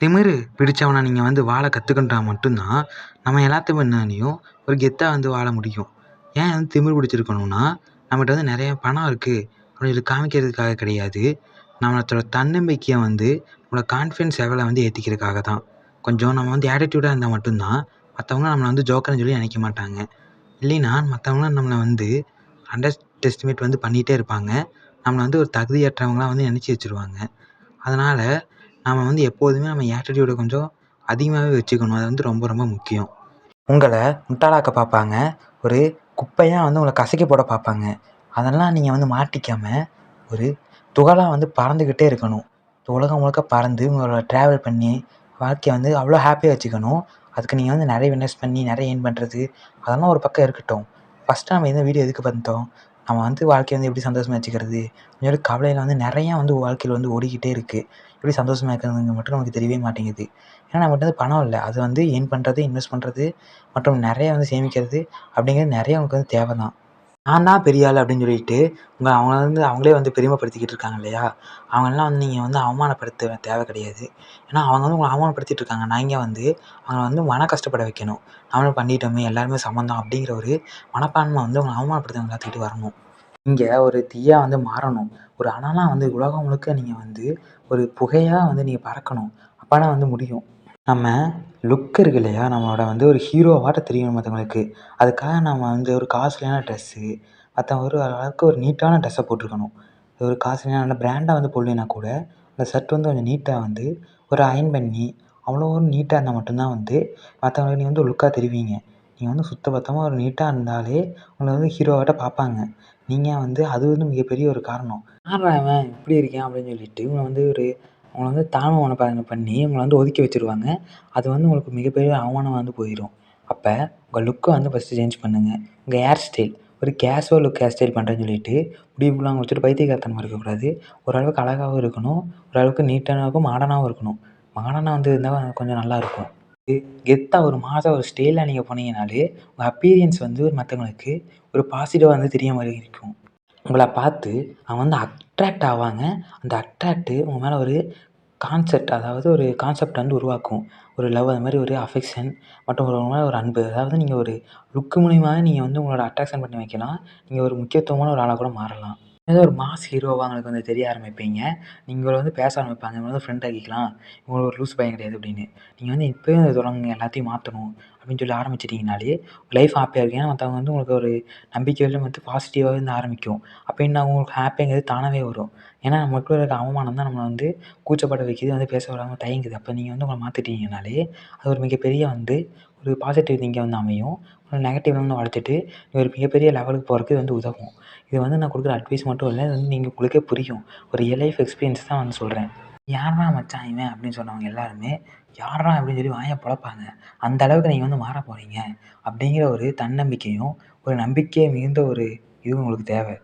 திமிரு பிடிச்சவனை நீங்கள் வந்து வாழ கற்றுக்கிட்டா மட்டும்தான் நம்ம எல்லாத்து முன்னாடியும் ஒரு கெத்தாக வந்து வாழ முடியும். ஏன் வந்து திமிரு பிடிச்சிருக்கணும்னா, நம்மகிட்ட வந்து நிறைய பணம் இருக்குது அப்படின்னு சொல்லி காமிக்கிறதுக்காக கிடையாது. நம்மளோட தன்னம்பிக்கையை வந்து நம்மளோட கான்ஃபிடன்ஸ் லெவலை வந்து ஏற்றிக்கிறதுக்காக தான். கொஞ்சம் நம்ம வந்து ஆட்டிடியூடாக இருந்தால் மட்டும்தான் மற்றவங்க நம்மளை வந்து ஜோக்கர்னு சொல்லி நினைக்க மாட்டாங்க. இல்லைன்னா மற்றவங்களாம் நம்மளை வந்து அண்டர் எஸ்டிமேட் வந்து பண்ணிகிட்டே இருப்பாங்க. நம்மளை வந்து ஒரு தகுதியற்றவங்களாம் வந்து நினச்சி வச்சுருவாங்க. அதனால் நம்ம வந்து எப்போதுமே நம்ம ஆட்டிடியூடை கொஞ்சம் அதிகமாகவே வச்சுக்கணும். அது வந்து ரொம்ப ரொம்ப முக்கியம். உங்களை முட்டாளாக்க பார்ப்பாங்க. ஒரு குப்பையாக வந்து உங்களை கசக்கி போட பார்ப்பாங்க. அதெல்லாம் நீங்கள் வந்து மாட்டிக்காமல் ஒரு துகளாக வந்து பறந்துக்கிட்டே இருக்கணும். உலகம் முழுக்க பறந்து உங்களோட ட்ராவல் பண்ணி வாழ்க்கையை வந்து அவ்வளோ ஹாப்பியாக வச்சுக்கணும். அதுக்கு நீங்கள் வந்து நிறைய இன்வெஸ்ட் பண்ணி நிறைய ஏர்ன் பண்ணுறது அதெல்லாம் ஒரு பக்கம் இருக்கட்டும். ஃபஸ்ட்டு நம்ம இந்த வீடியோ எதுக்கு பார்த்தோம்? நம்ம வந்து வாழ்க்கையை வந்து எப்படி சந்தோஷமாக வச்சுக்கிறது, கொஞ்சம் கவலையில் வந்து நிறையா வந்து வாழ்க்கையில் வந்து ஓடிக்கிட்டே இருக்குது. எப்படி சந்தோஷமாக இருக்கிறதுங்க மட்டும் நமக்கு தெரியவே மாட்டேங்குது. ஏன்னா நம்மகிட்ட வந்து பணம் இல்லை. அது வந்து ஏர்ன் பண்ணுறது, இன்வெஸ்ட் பண்ணுறது மற்றும் நிறைய வந்து சேமிக்கிறது அப்படிங்கிறது நிறைய நமக்கு வந்து தேவை தான். நான் தான் பெரிய ஆள் அப்படின்னு சொல்லிட்டு அவங்கள வந்து அவங்களே வந்து பெருமைப்படுத்திக்கிட்டு இருக்காங்க இல்லையா? அவங்களெல்லாம் வந்து நீங்கள் வந்து அவமானப்படுத்த தேவை கிடையாது. ஏன்னா அவங்க வந்து உங்களை அவமானப்படுத்திட்டு இருக்காங்க. நீங்கள் வந்து அவங்கள வந்து மன கஷ்டப்பட வைக்கணும். நம்மளும் பண்ணிட்டோமே எல்லாருமே சமம் தான் அப்படிங்கிற ஒரு மனப்பான்மை வந்து அவங்கள அவமானப்படுத்தவங்க எல்லாத்துக்கிட்டும் வரணும். நீங்கள் ஒரு தீயா வந்து மாறணும். ஒரு அனலா வந்து உலகம் முழுக்க நீங்கள் வந்து ஒரு புகையாக வந்து நீங்கள் பறக்கணும். அப்போனா வந்து முடியும். நம்ம லுக் இருக்கு இல்லையா? நம்மளோட வந்து ஒரு ஹீரோவாட்டம் தெரியணும் மற்றவங்களுக்கு. அதுக்காக நம்ம வந்து ஒரு காஸ்ட்லியான ட்ரெஸ்ஸு, மற்றவங்க ஒரு அளவுக்கு ஒரு நீட்டான ட்ரெஸ்ஸை போட்டிருக்கணும். ஒரு காஸ்ட்லியான நல்ல பிராண்டாக வந்து போடலைன்னா கூட, அந்த ஷர்ட் வந்து கொஞ்சம் நீட்டாக வந்து ஒரு அயர்ன் பண்ணி, அவ்வளோ ஒரு நீட்டாக இருந்தால் மட்டும்தான் வந்து மற்றவங்களுக்கு நீங்கள் வந்து ஒரு லுக்காக தெரிவிங்க. நீங்கள் வந்து சுத்த பத்தமாக ஒரு நீட்டாக இருந்தாலே உங்களை வந்து ஹீரோவாட்டம் பார்ப்பாங்க. நீங்கள் வந்து அது வந்து மிகப்பெரிய ஒரு காரணம். யார்றா இவன் இப்படி இருக்கான் அப்படின்னு சொல்லிட்டு உங்களை வந்து உங்கள வந்து தாழ்வு மனப்பான்மை பண்ணி உங்களை வந்து ஒதுக்கி வச்சுருவாங்க. அது வந்து உங்களுக்கு மிகப்பெரிய அவமானமா வந்து போயிடும். அப்போ உங்கள் லுக்கை வந்து ஃபஸ்ட்டு சேஞ்ச் பண்ணுங்கள். உங்கள் ஹேர் ஸ்டைல் ஒரு கேஷுவல் லுக் ஹேர் ஸ்டைல் பண்ணுறேன்னு சொல்லிட்டு முடி ஃபுல்லாக வச்சுட்டு பைத்தியக்காரத்தனமா இருக்கக்கூடாது. ஓரளவுக்கு அழகாகவும் இருக்கணும். ஓரளவுக்கு நீட்டாகவும் மாடர்னாகவும் இருக்கணும். மாடர்னாக வந்து இருந்தால் கொஞ்சம் நல்லாயிருக்கும். கெத்தாக ஒரு மாஸாக ஒரு ஸ்டைலாக நீங்கள் போனீங்கனாலே உங்கள் அப்பீரியன்ஸ் வந்து மற்றவங்களுக்கு ஒரு பாசிட்டிவாக வந்து தெரிய மாதிரி இருக்கும். உங்கள பார்த்து அவங்க வந்து அட்ராக்ட் ஆவாங்க. அந்த அட்ராக்ட்டு உங்க மேலே ஒரு அதாவது ஒரு கான்செப்ட் வந்து உருவாக்கும். ஒரு லவ் அது மாரி ஒரு அஃபெக்ஷன் மற்றும் உங்க மேல ஒரு அன்பு. அதாவது நீங்கள் ஒரு லுக் மூலியமாவே நீங்கள் வந்து உங்களோட அட்ராக்ஷன் பண்ணி வைக்கலாம். நீங்கள் ஒரு முக்கியத்துவமான ஒரு ஆளா கூட மாறலாம். ஏதோ ஒரு மாஸ் ஹீரோவா உங்களுக்கு வந்து தெரிய ஆரம்பிப்பீங்க. நீங்கள வந்து பேச ஆரம்பிப்பாங்க. இவங்கள வந்து ஃப்ரெண்ட் ஆக்கிக்கலாம். இவங்க ஒரு லூசு பையன் கிடையாது அப்படின்னு. நீங்கள் வந்து இப்பவே அத தொடங்குங்க. எல்லாத்தையும் மாத்தணும் அப்படின்னு சொல்லி ஆரம்பிச்சுட்டீங்கனாலே, லைஃப் ஹாப்பியா இருக்கும். ஏன்னா மத்தவங்க வந்து உங்களுக்கு ஒரு நம்பிக்கையில வந்து பாசிட்டிவாவே வந்து ஆரம்பிக்கும். அப்ப என்ன ஆகும் உங்களுக்கு ஹாப்பிங்கிறது தானாவே வரும். ஏன்னா நமக்குள்ள இருக்க அவமானம் தான் நம்மள வந்து கூச்சப்பட வைக்குது, வந்து பேச விடாம தயங்குது. அப்ப நீங்க வந்து உங்கள மாத்திட்டீங்கனாலே, அது ஒரு மிகப்பெரிய வந்து ஒரு பாசிட்டிவ் திங்கிங்கா வந்து அமையும். ஒரு நெகட்டிவ் வந்து வளர்த்துட்டு, ஒரு மிகப்பெரிய லெவலுக்கு போறதுக்கு வந்து உதவும். இது வந்து நான் குடுக்குற அட்வைஸ் மட்டும் இல்ல. இது வந்து நீங்க உங்களுக்கே புரியும். ஒரு ரியல் லைஃப் எக்ஸ்பீரியன்ஸ் தான் வந்து சொல்றேன். "யார்றா மச்சான் இவன்?" அப்படின்னு சொன்னவங்க எல்லாருமே, "யார்றா?" அப்படின்னு சொல்லி வாய பொளப்பாங்க. அந்த அளவுக்கு நீங்க வந்து மாறப் போறீங்க. அப்படிங்கிற ஒரு தன்னம்பிக்கையும், ஒரு நம்பிக்கை மிகுந்த ஒரு இது உங்களுக்கு தேவை.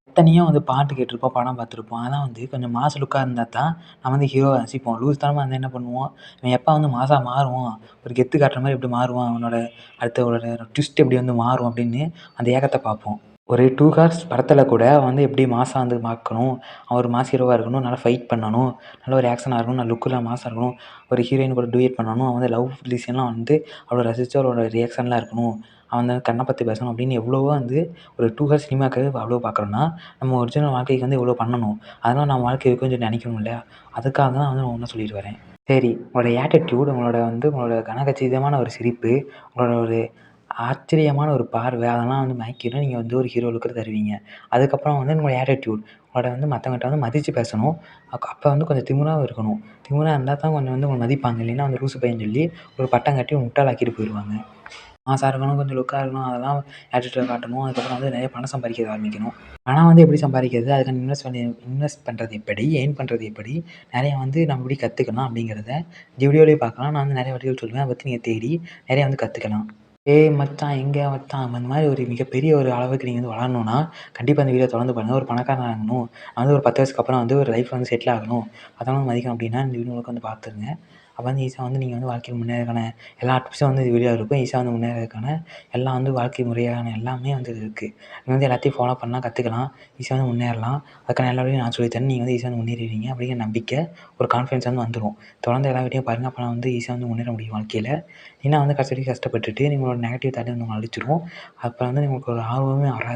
எத்தனையோ வந்து பாட்டு கேட்டிருப்போம், படம் பார்த்துருப்போம். அதெல்லாம் வந்து கொஞ்சம் மாஸ் லுக்கா இருந்தா தான் நம்ம வந்து ஹீரோவா ரசிப்போம். லூஸ்தனமா இருந்தா என்ன பண்ணுவோம்? இவன் எப்போ வந்து மாஸா மாறுவான்? ஒரு கெத்து காட்டுற மாரி எப்படி மாறுவான்? அவனோட அடுத்தவரோட ட்விஸ்ட் எப்படி வந்து மாறும்? அப்படின்னு அந்த ஏக்கத்த பார்ப்போம். ஒரு 2 ஹார்ஸ் படத்துல கூட அவன் வந்து எப்படி மாஸா வந்து பார்க்கணும், அவன் ஒரு மாஸ் ஹீரோவா இருக்கணும், நல்லா ஃபைட் பண்ணணும், நல்ல ஒரு ஆக்ஷனா இருக்கணும், நல்ல லுக்குல மாஸா இருக்கணும், ஒரு ஹீரோயின் கூட டூயட் பண்ணணும், அவன் வந்து லவ் சீன்லாம் வந்து அவ்வளோ ரசிச்சு அவளோட ரியாக்ஷன்லாம் இருக்கணும், அவன் வந்து கண்ண பத்தி பேசணும் அப்படின்னு எவ்வளவோ வந்து ஒரு 2 ஹார்ஸ் சினிமாக்காக அவ்வளோ பார்க்குறோன்னா, நம்ம ஒரிஜினல் வாழ்க்கைக்கு வந்து இவ்வளோ பண்ணணும். அதெல்லாம் நம்ம வாழ்க்கை இருக்குன்னு சொல்லி நினைக்கணும் இல்லையா? அதுக்காக தான் வந்து நான் ஒண்ணு சொல்லிட்டு வரேன். சரி, உங்களோட ஆட்டிட்யூட், உங்களோட கனகச்சிதமான ஒரு சிரிப்பு, உங்களோட ஒரு ஆச்சரியமான ஒரு பார்வை, அதெல்லாம் வந்து மயக்கிடும். நீங்க வந்து ஒரு ஹீரோ லுக்க தருவீங்க. அதுக்கப்புறம் வந்து உங்களோட ஆட்டிட்யூட், உங்களோட வந்து மத்தவங்கட்ட வந்து மதிச்சு பேசணும். அப்ப வந்து கொஞ்சம் திமிராவும் இருக்கணும். திமிரா இருந்தா தான் கொஞ்சம் வந்து உங்கள மதிப்பாங்க. இல்லைன்னா வந்து லூசு பையன்னு சொல்லி ஒரு பட்டம் கட்டி முட்டாளாக்கிட்டு போயிருவாங்க. மாஸா இருக்கணும், கொஞ்சம் லுக்கா இருக்கணும், அதெல்லாம் ஆட்டிட்யூட காட்டணும். அதுக்கப்புறம் வந்து நெறைய பணம் சம்பாதிக்க ஆரம்பிக்கணும். பணம் வந்து எப்படி சம்பாதிக்கிறது? அதுக்கான இன்வெஸ்ட் பண்றது எப்படி? ஏர்ன் பண்றது எப்படி? நெறைய வந்து நம்ம எப்படி கத்துக்கலாம் அப்படிங்கிறத இந்த வீடியோலயே பார்க்கலாம். நான் வந்து நெறைய வழிகள் சொல்லுவேன். அத பத்தி நீங்க தேடி நெறைய வந்து கத்துக்கலாம். ஏய் மச்சான், எங்க மச்சான் அந்த மாதிரி ஒரு மிகப்பெரிய ஒரு அளவுக்கு நீங்கள் வந்து வளரணும்னா, கண்டிப்பா இந்த வீடியோ தொடர்ந்து பாருங்க. ஒரு பணக்காரன் ஆகணும். நான் வந்து ஒரு 10 வருஷத்துக்கு அப்புறம் வந்து ஒரு லைஃப்ல வந்து செட்டில் ஆகணும். மத்தவங்க மதிக்கணும் அப்படின்னா, இந்த வீடியோ முழுக்க வந்து பார்த்துருங்க. அப்போ வந்து ஈஸியா வந்து நீங்கள் வந்து வாழ்க்கையில் முன்னேறதுக்கான எல்லா டிப்ஸும் வந்து இந்த வீடியோல இருக்கும். ஈஸியா வந்து முன்னேறதுக்கான எல்லாம் வந்து வாழ்க்கை முறையான எல்லாமே வந்து இதுல இருக்கு. நீங்க வந்து எல்லாத்தையும் ஃபாலோ பண்ணலாம், கத்துக்கலாம். ஈஸியா வந்து முன்னேறலாம். அதுக்கான எல்லா வழியும் நான் சொல்லி தரேன். நீங்க வந்து ஈஸியா வந்து முன்னேறிடுவீங்க அப்படிங்கிற நம்பிக்கை, ஒரு கான்ஃபிடன்ஸ் வந்து வந்துரும். தொடர்ந்து எல்லா வீடியோவும் பாருங்க. அப்ப வந்து ஈஸியா வந்து முன்னேற முடியும் வாழ்க்கையில. இல்லைனா வந்து கடைசி வரைக்கும் கஷ்டப்பட்டுட்டு, நீங்களோட நெகட்டிவ் தாட்டே வந்து உங்கள அழிச்சிரும். அப்புறம் வந்து உங்களுக்கு ஒரு ஆர்வமே வராது.